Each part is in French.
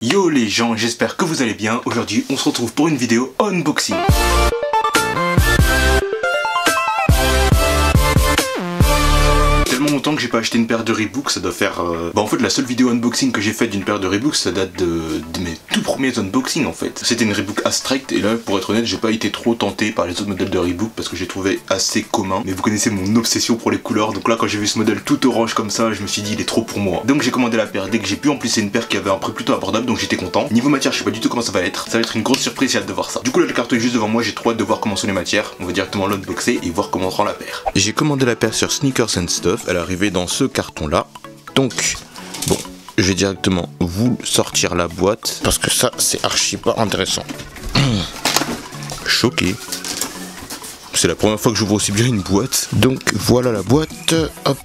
Yo les gens, j'espère que vous allez bien. Aujourd'hui on se retrouve pour une vidéo unboxing. Longtemps que j'ai pas acheté une paire de Reebok, ça doit faire en fait la seule vidéo unboxing que j'ai faite d'une paire de Reebok, ça date de mes tout premiers unboxings en fait. C'était une Reebok Astrect et là pour être honnête j'ai pas été trop tenté par les autres modèles de Reebok parce que j'ai trouvé assez commun. Mais vous connaissez mon obsession pour les couleurs, donc là quand j'ai vu ce modèle tout orange comme ça je me suis dit il est trop pour moi. Donc j'ai commandé la paire dès que j'ai pu, en plus c'est une paire qui avait un prix plutôt abordable donc j'étais content. Niveau matière je sais pas du tout comment ça va être une grosse surprise, j'ai hâte de voir ça. Du coup là le carton est juste devant moi, j'ai trop hâte de voir comment sont les matières. On va directement l'unboxer et voir comment rend la paire. J'ai commandé la paire sur Sneakers and Stuff, elle est arrivée dans ce carton là. Donc bon, je vais directement vous sortir la boîte parce que ça c'est archi pas intéressant. Choqué. C'est la première fois que j'ouvre aussi bien une boîte. Donc voilà la boîte. Hop.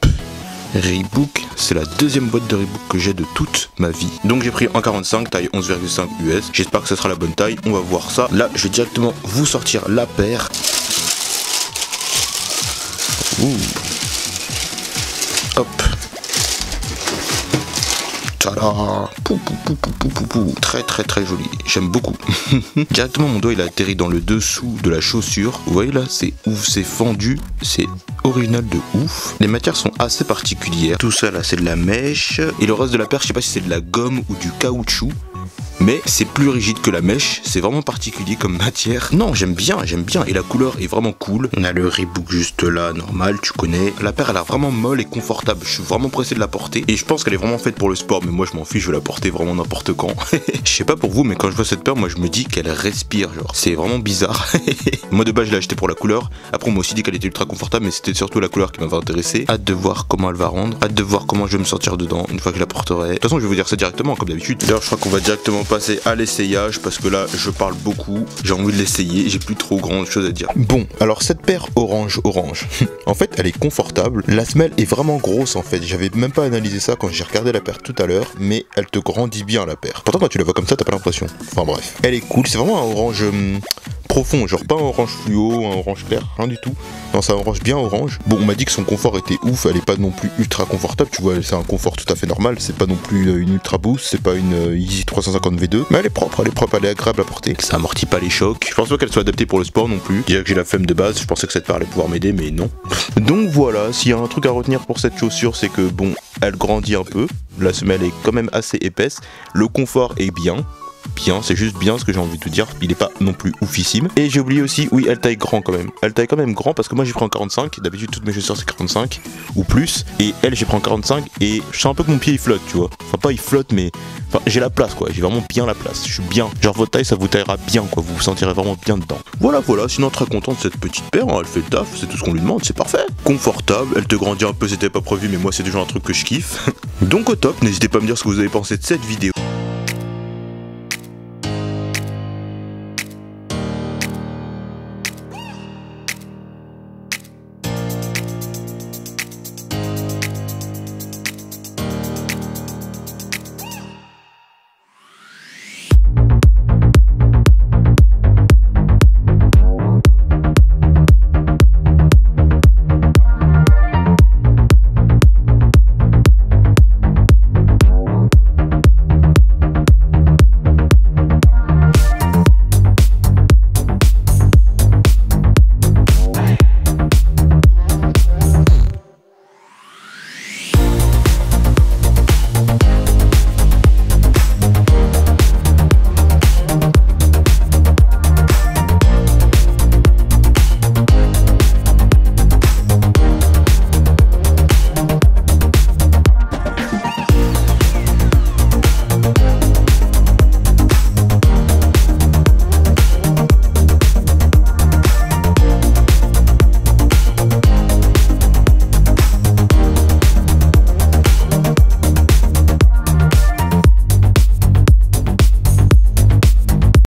Reebok, c'est la deuxième boîte de Reebok que j'ai de toute ma vie. Donc j'ai pris en 45, taille 11,5 US. J'espère que ce sera la bonne taille, on va voir ça. Là je vais directement vous sortir la paire. Ouh. Hop. Tada. Très joli, j'aime beaucoup. Directement mon doigt il a atterri dans le dessous de la chaussure. Vous voyez là, c'est ouf, c'est fendu, c'est original de ouf. Les matières sont assez particulières. Tout ça là c'est de la mèche. Et le reste de la paire, je sais pas si c'est de la gomme ou du caoutchouc. Mais c'est plus rigide que la mèche, c'est vraiment particulier comme matière. Non, j'aime bien, et la couleur est vraiment cool. On a le Reebok juste là, normal, tu connais. La paire elle a l'air vraiment molle et confortable, je suis vraiment pressé de la porter. Et je pense qu'elle est vraiment faite pour le sport, mais moi je m'en fiche, je vais la porter vraiment n'importe quand. Je sais pas pour vous, mais quand je vois cette paire, moi je me dis qu'elle respire, genre. C'est vraiment bizarre. Moi de base je l'ai acheté pour la couleur, après on m'a aussi dit qu'elle était ultra confortable, mais c'était surtout la couleur qui m'avait intéressé. Hâte de voir comment elle va rendre, hâte de voir comment je vais me sortir dedans une fois que je la porterai. De toute façon je vais vous dire ça directement, comme d'habitude. D'ailleurs je crois qu'on va directement passer à l'essayage parce que là je parle beaucoup, j'ai envie de l'essayer, j'ai plus trop grand chose à dire. Bon, alors cette paire orange en fait elle est confortable, la semelle est vraiment grosse en fait, j'avais même pas analysé ça quand j'ai regardé la paire tout à l'heure, mais elle te grandit bien la paire. Pourtant quand tu la vois comme ça t'as pas l'impression, enfin bref. Elle est cool, c'est vraiment un orange profond, genre pas un orange fluo, un orange clair, rien du tout. Non, c'est un orange bien orange. Bon, on m'a dit que son confort était ouf, elle est pas non plus ultra confortable, tu vois, c'est un confort tout à fait normal, c'est pas non plus une ultra boost, c'est pas une Easy 350 V2, mais elle est propre, elle est agréable à porter. Ça amortit pas les chocs. Je pense pas qu'elle soit adaptée pour le sport non plus. Déjà que j'ai la flemme de base, je pensais que cette paire allait pouvoir m'aider, mais non. Donc voilà, s'il y a un truc à retenir pour cette chaussure, c'est que bon, elle grandit un peu, la semelle est quand même assez épaisse, le confort est bien, c'est juste bien ce que j'ai envie de te dire, il est pas non plus oufissime. Et j'ai oublié aussi, oui, elle taille grand quand même. Elle taille quand même grand parce que moi j'ai pris en 45, d'habitude toutes mes chaussures c'est 45 ou plus, et elle j'ai pris en 45 et je sens un peu que mon pied il flotte, tu vois. Enfin pas il flotte mais enfin j'ai la place quoi, j'ai vraiment bien la place, je suis bien. Genre votre taille ça vous taillera bien quoi, vous vous sentirez vraiment bien dedans. Voilà, sinon très content de cette petite paire, hein. Elle fait le taf, c'est tout ce qu'on lui demande, c'est parfait. Confortable, elle te grandit un peu, c'était pas prévu mais moi c'est déjà un truc que je kiffe. Donc au top, n'hésitez pas à me dire ce que vous avez pensé de cette vidéo.